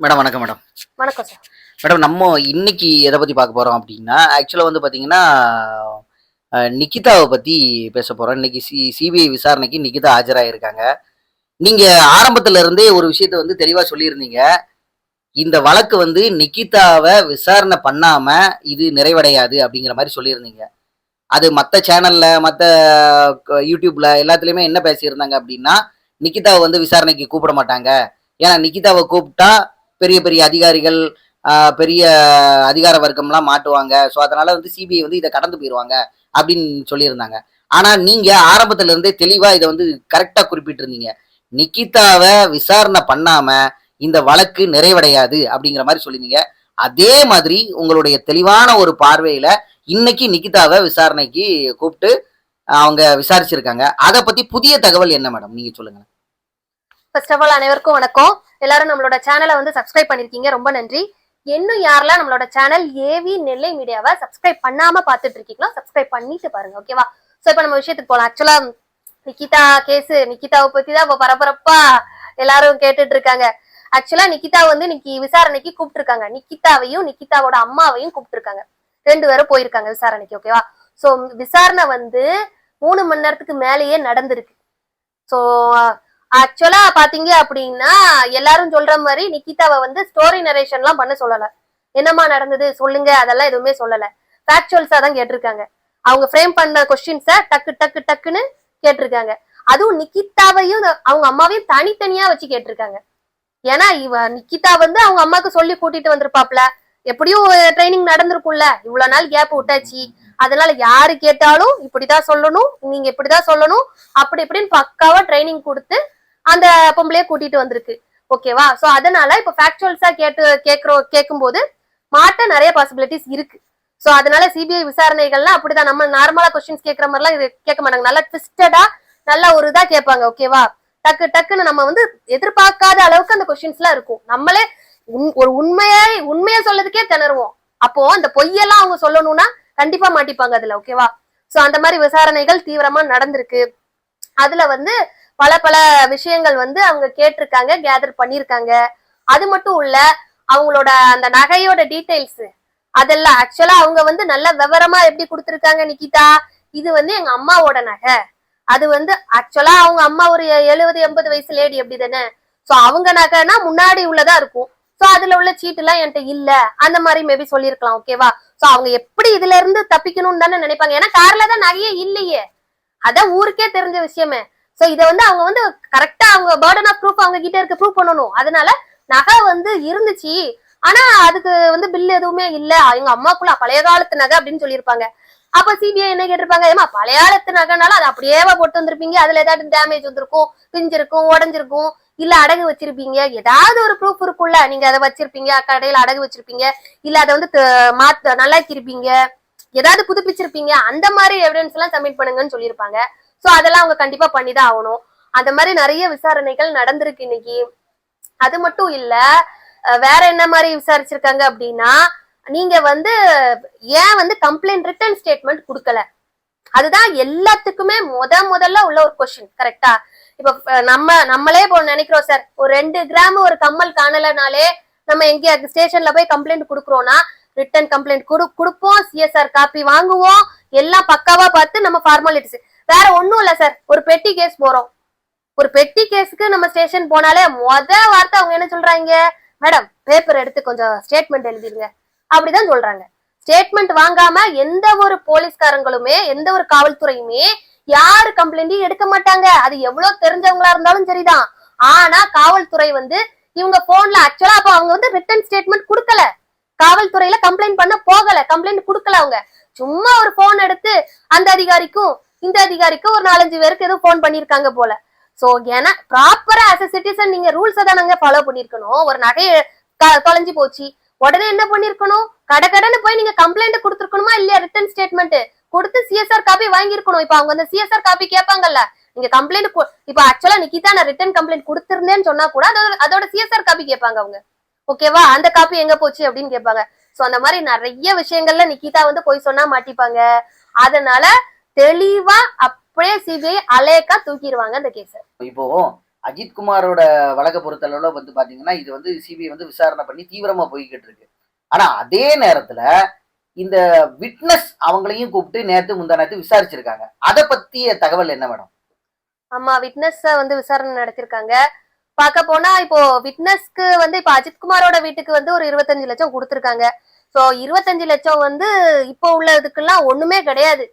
Madam வணக்கம் madam. வணக்கம் sir. Madam நம்ம இன்னைக்கு எதை பத்தி பார்க்க போறோம் அப்படின்னா, ஆக்சுவலா வந்து பாத்தீங்கன்னா நிக்கிதாவை பத்தி பேச போறோம். இன்னைக்கு சிபிஐ விசாரணைக்கு நிக்கிதா ஆஜராயிருக்காங்க. நீங்க ஆரம்பத்துல இருந்தே ஒரு விஷயத்த வந்து தெளிவா சொல்லியிருந்தீங்க. இந்த வழக்கு வந்து நிக்கிதாவை விசாரணை பண்ணாம இது நிறைவடையாது அப்படிங்கிற மாதிரி சொல்லியிருந்தீங்க. அது மற்ற சேனல்ல மற்ற யூடியூப்ல எல்லாத்துலயுமே என்ன பேசியிருந்தாங்க அப்படின்னா, நிக்கிதாவை வந்து விசாரணைக்கு கூப்பிட மாட்டாங்க. ஏன்னா நிக்கிதாவை கூப்பிட்டா பெரிய பெரிய அதிகாரிகள் பெரிய அதிகார வர்க்கம்லாம் மாட்டுவாங்க. ஸோ அதனால வந்து சிபிஐ வந்து இதை கடந்து போயிடுவாங்க அப்படின்னு சொல்லியிருந்தாங்க. ஆனா நீங்க ஆரம்பத்துல இருந்தே தெளிவா இதை வந்து கரெக்டா குறிப்பிட்டிருந்தீங்க. நிக்கிதாவை விசாரணை பண்ணாம இந்த வழக்கு நிறைவடையாது அப்படிங்கிற மாதிரி சொல்லியிருந்தீங்க. அதே மாதிரி உங்களுடைய தெளிவான ஒரு பார்வையில இன்னைக்கு நிக்கிதாவை விசாரணைக்கு கூப்பிட்டு அவங்க விசாரிச்சிருக்காங்க. அதை பத்தி புதிய தகவல் என்ன மேடம், நீங்க சொல்லுங்க. ஃபர்ஸ்ட் ஆஃப் ஆல் அனைவருக்கும் வணக்கம். எல்லாரும் நம்மளோட சேனலை வந்து சப்ஸ்கிரைப் பண்ணிருக்கீங்க, ரொம்ப நன்றி. இன்னும் யாரெல்லாம் நம்மளோட சேனல் ஏவி நெல்லை மீடியாவை சப்ஸ்கிரைப் பண்ணாம பாத்துட்டு இருக்கீங்களோ சப்ஸ்கிரைப் பண்ணிட்டு பாருங்க, ஓகேவா? சோ இப்ப நம்ம விஷயத்துக்கு போலாம். ஆக்சுவலா நிக்கிதா கேஸ், நிக்கிதாவை பத்தி தான் இப்ப பரபரப்பா எல்லாரும் கேட்டுட்டு இருக்காங்க. ஆக்சுவலா நிக்கிதா வந்து இன்னைக்கு விசாரணைக்கு கூப்பிட்டு இருக்காங்க. நிக்கிதாவையும் நிக்கிதாவோட அம்மாவையும் கூப்பிட்டு இருக்காங்க. 2 பேரும் போயிருக்காங்க விசாரணைக்கு, ஓகேவா? சோ விசாரணை வந்து 3 மணி நேரத்துக்கு மேலேயே நடந்திருக்கு. சோ ஆக்சுவலா பாத்தீங்க அப்படின்னா எல்லாரும் சொல்ற மாதிரி நிக்கிதாவை வந்து ஸ்டோரி நரேஷன் எல்லாம் பண்ண சொல்லல. என்னமா நடந்தது சொல்லுங்க அதெல்லாம் எதுவுமே சொல்லல. ஃபேக்சுவல்ஸா தான் கேட்டிருக்காங்க. அவங்க ஃப்ரேம் பண்ண கொஸ்டின்ஸ டக்கு டக்கு டக்குன்னு கேட்டிருக்காங்க. அதுவும் நிக்கிதாவையும் அவங்க அம்மாவையும் தனித்தனியா வச்சு கேட்டிருக்காங்க. ஏன்னா நிக்கிதா வந்து அவங்க அம்மாக்கு சொல்லி கூட்டிட்டு வந்திருப்பாப்ல. எப்படியும் ட்ரைனிங் நடந்திருக்கும்ல, இவ்வளவு நாள் கேப் விட்டாச்சு. அதனால யாரு கேட்டாலும் இப்படிதான் சொல்லணும், நீங்க இப்படிதான் சொல்லணும், அப்படி இப்படின்னு பக்காவா ட்ரைனிங் கொடுத்து அந்த பொம்பளைய கூட்டிட்டு வந்திருக்கு, ஓகேவா? சோ அதனால இப்ப ஃபேக்சுவல்ஸா கேட்கும் போது மாட்ட நிறைய பாசிபிலிட்டிஸ் இருக்கு. சோ அதனால சிபிஐ விசாரணைகள்லாம் அப்படிதான். நம்ம நார்மலா கொஸ்டின்ஸ் கேட்கற மாதிரி எல்லாம் கேட்க மாட்டாங்க. நல்லா ட்விஸ்டடா நல்லா ஒரு இதா கேட்பாங்க, ஓகேவா? டக்கு டக்குன்னு நம்ம வந்து எதிர்பார்க்காத அளவுக்கு அந்த கொஸ்டின்ஸ் எல்லாம் இருக்கும். நம்மளே ஒரு உண்மையா சொல்லதுக்கே திணறுவோம். அப்போ அந்த பொய்யெல்லாம் அவங்க சொல்லணும்னா கண்டிப்பா மாட்டிப்பாங்க அதுல, ஓகேவா? சோ அந்த மாதிரி விசாரணைகள் தீவிரமா நடந்திருக்கு. அதுல வந்து பல பல விஷயங்கள் வந்து அவங்க கேட்டிருக்காங்க, கேதர் பண்ணிருக்காங்க. அது மட்டும் இல்ல, அவங்களோட அந்த நகையோட டீடைல்ஸ் அதெல்லாம் ஆக்சுவலா அவங்க வந்து நல்ல விவரமா எப்படி கொடுத்திருக்காங்க. நிக்கிதா, இது வந்து எங்க அம்மாவோட நகை, அது வந்து ஆக்சுவலா அவங்க அம்மா ஒரு 70-80 வயசு லேடி அப்படி தானே. சோ அவங்க நகைனா முன்னாடி உள்ளதா இருக்கும். சோ அதுல உள்ள சீட்டு எல்லாம் என்கிட்ட இல்ல, அந்த மாதிரி மேபி சொல்லிருக்கலாம், ஓகேவா? சோ அவங்க எப்படி இதுல இருந்து தப்பிக்கணும்னு தானே நினைப்பாங்க. ஏன்னா கார்ல தான் நகையே இல்லையே, அதான் ஊருக்கே தெரிஞ்ச விஷயமே. சோ இத வந்து அவங்க வந்து கரெக்டா அவங்க பர்டன் ஆஃப் ப்ரூஃப் அவங்க கிட்ட இருக்க ப்ரூவ் பண்ணணும். அதனால நகை வந்து இருந்துச்சு, ஆனா அதுக்கு வந்து பில் எதுவுமே இல்ல, எங்க அம்மாக்குள்ள பழைய காலத்து நகை அப்படின்னு சொல்லியிருப்பாங்க. அப்ப சிபிஐ என்ன கேட்டிருப்பாங்க, ஏமா பழைய காலத்து நகைனாலும் அது அப்படியே போட்டு வந்திருப்பீங்க, அதுல ஏதாவது டேமேஜ் வந்திருக்கும், பிஞ்சிருக்கும், உடஞ்சிருக்கும், இல்ல அடகு வச்சிருப்பீங்க, ஏதாவது ஒரு ப்ரூஃப் இருக்குல்ல, நீங்க அதை வச்சிருப்பீங்க, கடையில அடகு வச்சிருப்பீங்க, இல்ல அதை வந்து நல்லாக்கிருப்பீங்க, ஏதாவது புதுப்பிச்சிருப்பீங்க, அந்த மாதிரி எவிடன்ஸ் எல்லாம் சப்மிட் பண்ணுங்கன்னு சொல்லியிருப்பாங்க. சோ அதெல்லாம் அவங்க கண்டிப்பா பண்ணிதான் ஆகணும். அந்த மாதிரி நிறைய விசாரணைகள் நடந்திருக்கு இன்னைக்கு. அது மட்டும் இல்ல, வேற என்ன மாதிரி விசாரிச்சிருக்காங்க அப்படின்னா, நீங்க வந்து ஏன் வந்து கம்ப்ளைண்ட் ரிட்டன் ஸ்டேட்மெண்ட் கொடுக்கல, அதுதான் எல்லாத்துக்குமே முதல்ல உள்ள ஒரு கொஸ்டின், கரெக்டா? இப்ப நம்மளே நினைக்கிறோம் சார், ஒரு 2 கிராம் ஒரு கம்மல் காணலனாலே நம்ம எங்க ஸ்டேஷன்ல போய் கம்ப்ளைண்ட் கொடுக்குறோம்னா ரிட்டன் கம்ப்ளைண்ட் கொடுப்போம், சிஎஸ்ஆர் காப்பி வாங்குவோம், எல்லாம் பக்காவா பார்த்து நம்ம ஃபார்மாலிட்டிஸ். வேற ஒண்ணும் இல்ல சார், ஒரு பெட்டி கேஸ் போறோம், ஒரு பெட்டி கேஸுக்கு நம்ம ஸ்டேஷன் போனாலே வார்த்தை அவங்க என்ன சொல்றாங்க, மேடம் பேப்பர் எடுத்து கொஞ்சம் ஸ்டேட்மெண்ட் எழுதிருங்க, அப்படிதான் சொல்றாங்க. ஸ்டேட்மெண்ட் வாங்காம எந்த ஒரு போலீஸ்காரங்களுமே எந்த ஒரு காவல்துறையுமே யாரு கம்ப்ளைண்ட்டையும் எடுக்க மாட்டாங்க. அது எவ்வளவு தெரிஞ்சவங்களா இருந்தாலும் சரிதான். ஆனா காவல்துறை வந்து இவங்க போன்ல ஆக்சுவலா அப்ப அவங்க வந்து ரிட்டன் ஸ்டேட்மெண்ட் கொடுக்கல, காவல்துறையில கம்ப்ளைண்ட் பண்ண போகல, கம்ப்ளைண்ட் கொடுக்கல. அவங்க சும்மா ஒரு போன் எடுத்து அந்த அதிகாரிக்கும் இந்த அதிகாரிக்கும் ஒரு 4-5 பேருக்கு ஏதோ போன் பண்ணிருக்காங்க போல. சோ ஏன்னா ப்ராப்பரா ஆஸ் எ சிட்டிசன் நீங்க ரூல்ஸ் தான் நாங்க ஃபாலோ பண்ணிருக்கணும். ஒரு நகை தொலைஞ்சு போச்சு, உடனே என்ன பண்ணிருக்கணும், கடன்னு போய் நீங்க கம்ப்ளைண்ட் கொடுத்துருக்கணுமா இல்லையா? ரிட்டன் ஸ்டேட்மெண்ட் கொடுத்து சிஎஸ்ஆர் காப்பி வாங்கிருக்கணும். இப்ப அவங்க அந்த சிஎஸ்ஆர் காப்பி கேட்பாங்கல்ல, நீங்க கம்ப்ளைண்ட் இப்ப ஆக்சுவலா நிக்கிதா நான் ரிட்டன் கம்ப்ளைண்ட் கொடுத்திருந்தேன்னு சொன்னா கூட அதோட சிஎஸ்ஆர் காப்பி கேட்பாங்க அவங்க, ஓகேவா? அந்த காப்பி எங்க போச்சு அப்படின்னு கேட்பாங்க. சோ அந்த மாதிரி நிறைய விஷயங்கள்ல நிக்கிதா வந்து போய் சொன்னா மாட்டிப்பாங்க. அதனால தெளிவா அப்படியே சிபிஐ அலேக்கா தூக்கிடுவாங்க அந்த கேஸ. இப்போ அஜித்குமாரோட வழக்கை பொறுத்தளவுல வந்து பாத்தீங்கன்னா இது வந்து சிபிஐ வந்து விசாரணை பண்ணி தீவிரமா போய்கிட்டு இருக்கு. ஆனா அதே நேரத்துல இந்த விட்னஸ் அவங்களையும் கூப்பிட்டு நேத்து முந்தா நேத்து விசாரிச்சிருக்காங்க. அதை பத்திய தகவல் என்ன மேடம்? ஆமா, விட்னஸ் வந்து விசாரணை நடத்திருக்காங்க. பார்க்க போனா இப்போ விட்னஸ்க்கு வந்து இப்ப அஜித்குமாரோட வீட்டுக்கு வந்து ஒரு 25 லட்சம் கொடுத்திருக்காங்க. சோ 25 லட்சம் வந்து இப்போ உள்ளதுக்கெல்லாம் ஒண்ணுமே கிடையாது.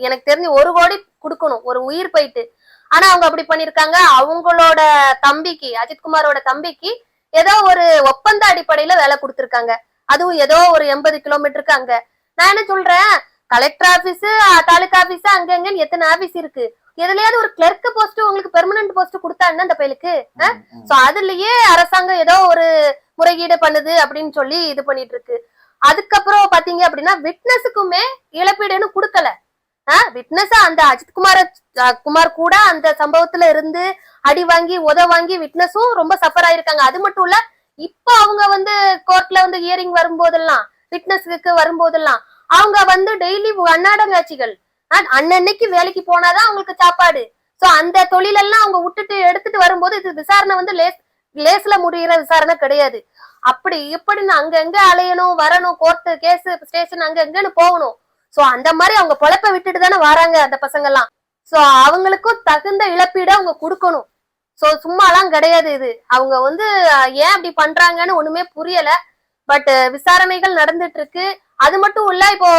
எனக்கு தெரிஞ்சு 1 கோடி கொடுக்கணும் ஒரு உயிர் போயிட்டு. ஆனா அவங்க அப்படி பண்ணிருக்காங்க. அவங்களோட தம்பிக்கு, அஜித்குமாரோட தம்பிக்கு ஏதோ ஒரு ஒப்பந்த அடிப்படையில வேலை கொடுத்திருக்காங்க. அதுவும் ஏதோ ஒரு 80 கிலோமீட்டருக்கு அங்க. நான் என்ன சொல்றேன், கலெக்டர் ஆபீஸ், தாலுகா ஆபீஸ், அங்கங்கன்னு எத்தனை ஆபீஸ் இருக்கு. எதுலயாவது ஒரு கிளர்க் போஸ்ட் உங்களுக்கு பெர்மனன்ட் போஸ்ட் கொடுத்தாருன்னா அந்த பையலுக்கு. சோ அதுலயே அரசாங்கம் ஏதோ ஒரு முறைகேடு பண்ணுது அப்படின்னு சொல்லி இது பண்ணிட்டு இருக்கு. அதுக்கப்புறம் பாத்தீங்க அப்படின்னா விட்னஸுக்குமே இழப்பீடுன்னு கொடுக்கல. விட்னஸ் அந்த குமார் கூட அந்த சம்பவத்துல இருந்து அடி வாங்கி வாங்கி விட்னஸும் ரொம்ப சஃபர் ஆயிருக்காங்க. அது மட்டும் இல்ல, இப்ப அவங்க வந்து கோர்ட்ல வந்து ஹியரிங் வரும்போதெல்லாம், விட்னஸ்க்கு வரும்போதெல்லாம் அவங்க வந்து டெய்லி அன்னாடங்காட்சிகள், அன்னன்னைக்கு வேலைக்கு போனாதான் அவங்களுக்கு சாப்பாடு. சோ அந்த தொழிலெல்லாம் அவங்க விட்டுட்டு எடுத்துட்டு வரும்போது இது விசாரணை வந்து லேஸ்ல முடிகிற விசாரணை கிடையாது. அப்படி இப்படின்னு அங்கங்க அலையணும், வரணும், கோர்ட்டு கேஸ் ஸ்டேஷன் அங்கங்கன்னு போகணும். சோ அந்த மாதிரி அவங்க பொழப்ப விட்டுட்டு தானே வராங்க அந்த பசங்க எல்லாம். சோ அவங்களுக்கும் தகுந்த இழப்பீடு அவங்க கொடுக்கணும். சோ சும்மாலாம் கிடையாது இது. அவங்க வந்து ஏன் அப்படி பண்றாங்கன்னு ஒண்ணுமே புரியல. பட் விசாரணைகள் நடந்துட்டு இருக்கு. அது மட்டும் இல்ல, இப்போ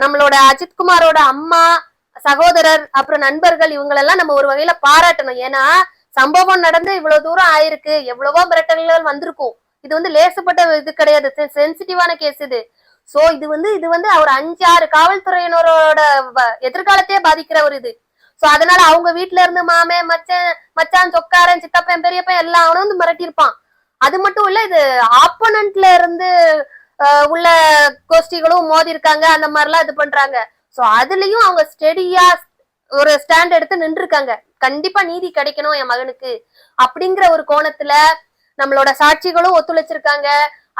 நம்மளோட அஜித்குமாரோட அம்மா, சகோதரர், அப்புறம் நண்பர்கள் இவங்களெல்லாம் நம்ம ஒரு வகையில பாராட்டணும். ஏன்னா சம்பவம் நடந்து இவ்வளவு தூரம் ஆயிருக்கு, எவ்வளவோ மிரட்டல்கள் வந்திருக்கும். இது வந்து லேசப்பட்ட இது கிடையாது, சென்சிட்டிவான கேஸ் இது. சோ இது வந்து அவர் 5-6 காவல்துறையினரோட எதிர்காலத்தையே பாதிக்கிற ஒரு இது. சோ அதனால அவங்க வீட்டுல இருந்து மாமே, மச்சான், சொக்காரன், சித்தப்பன், பெரியப்பன் எல்லாம் அவனும் வந்து மிரட்டியிருப்பான். அது மட்டும் இல்ல, இது ஆப்போனன்ட்ல இருந்து உள்ள கோஷ்டிகளும் மோதி இருக்காங்க, அந்த மாதிரிலாம் இது பண்றாங்க. சோ அதுலயும் அவங்க ஸ்டெடியா ஒரு ஸ்டாண்ட் எடுத்து நின்று இருக்காங்க. கண்டிப்பா நீதி கிடைக்கணும் என் மகனுக்கு அப்படிங்கிற ஒரு கோணத்துல நம்மளோட சாட்சிகளும் ஒத்துழைச்சிருக்காங்க.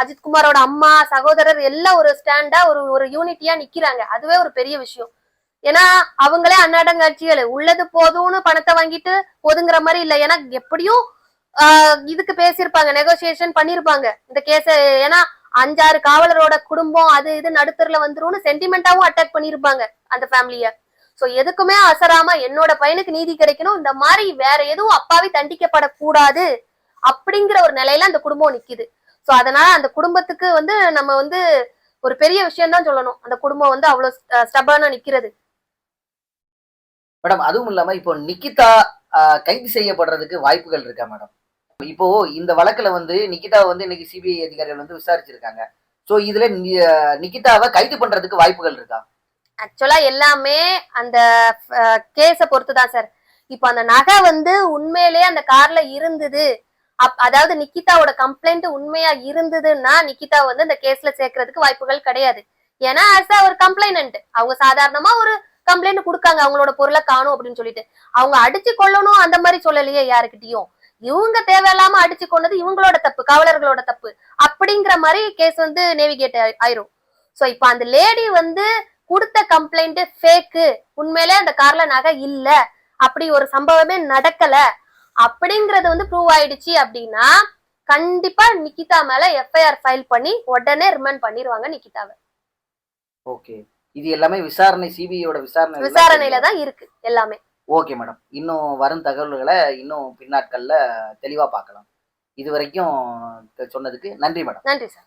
அஜித்குமாரோட அம்மா, சகோதரர் எல்லாம் ஒரு ஸ்டாண்டா ஒரு யூனிட்டியா நிக்கிறாங்க. அதுவே ஒரு பெரிய விஷயம். ஏன்னா அவங்களே அன்னாடங்காட்சிகள் உள்ளது போதும்னு பணத்தை வாங்கிட்டு ஒதுங்குற மாதிரி இல்ல. ஏன்னா எப்படியும் இதுக்கு பேசியிருப்பாங்க, நெகோசியேஷன் பண்ணிருப்பாங்க இந்த கேஸ. ஏன்னா 5-6 காவலரோட குடும்பம் அது இது நடுத்தர்ல வந்துரும்னு சென்டிமெண்டாவும் அட்டாக் பண்ணிருப்பாங்க அந்த ஃபேமிலிய. சோ எதுக்குமே அசராம என்னோட பையனுக்கு நீதி கிடைக்கணும், இந்த மாதிரி வேற எதுவும் அப்பாவி தண்டிக்கப்படக்கூடாது அப்படிங்கிற ஒரு நிலையில அந்த குடும்பம் நிக்குது. சோ அதனால அந்த குடும்பத்துக்கு வந்து நம்ம வந்து ஒரு பெரிய விஷயம் தான் சொல்லணும். அந்த குடும்பம் வந்து அவ்வளவு ஸ்டபானா நிக்கிறது. மேடம் அதுவும் இல்லாம இப்போ நிகிதா கைது செய்யப்படுறதுக்கு வாய்ப்புகள் இருக்கா மேடம்? இப்போ இந்த வழக்குல வந்து நிகிதாவை வந்து இன்னைக்கு சிபிஐ அதிகாரிகள் வந்து விசாரிச்சிருக்காங்க. சோ இதுல நிகிதாவை கைது பண்றதுக்கு வாய்ப்புகள் இருக்கா? ஆக்சுவலா எல்லாமே அந்த கேஸ பொறுத்துதான் சார். இப்போ அந்த நகை வந்து உண்மையிலேயே அந்த கார்ல இருந்தது, அதாவது நிகிதாவோட கம்ப்ளைண்ட் உண்மையா இருந்ததுன்னா நிகிதா வந்து அந்த கேஸ்ல சேர்க்கறதுக்கு வாய்ப்புகள் கிடையாது. ஏன்னா ஒரு கம்ப்ளைனன்ட் அவங்க சாதாரணமா ஒரு கம்ப்ளைண்ட் கொடுக்காங்க, அவங்களோட பொருளை காணும் அப்படின்னு சொல்லிட்டு. அவங்க அடிச்சு கொள்ளணும் அந்த மாதிரி சொல்லலையே யாருக்கிட்டையும். இவங்க தேவையில்லாம அடிச்சு கொண்டது இவங்களோட தப்பு, காவலர்களோட தப்பு அப்படிங்கிற மாதிரி கேஸ் வந்து நேவிகேட் ஆயிரும். சோ இப்ப அந்த லேடி வந்து கொடுத்த கம்ப்ளைண்ட் ஃபேக்கு, உண்மையிலே அந்த கார்ல நகை இல்ல, அப்படி ஒரு சம்பவமே நடக்கல அப்படிங்கறது வந்து ப்ரூவ் ஆயிடுச்சு அப்படின்னா கண்டிப்பா நிகிதா மேல எஃப்ஐஆர் ஃபைல் பண்ணி உடனே ரிமாண்ட் பண்ணிடுவாங்க நிகிதாவை. ஓகே, இது எல்லாமே விசாரணை, சிபிஐயோட விசாரணையில தான் இருக்கு எல்லாமே. ஓகே மேடம், இன்னும் வரும் தகவல்களை இன்னும் பின்னாட்கள்ல தெளிவா பார்க்கலாம். இது வரைக்கும் சொன்னதுக்கு நன்றி மேடம். நன்றி சார்.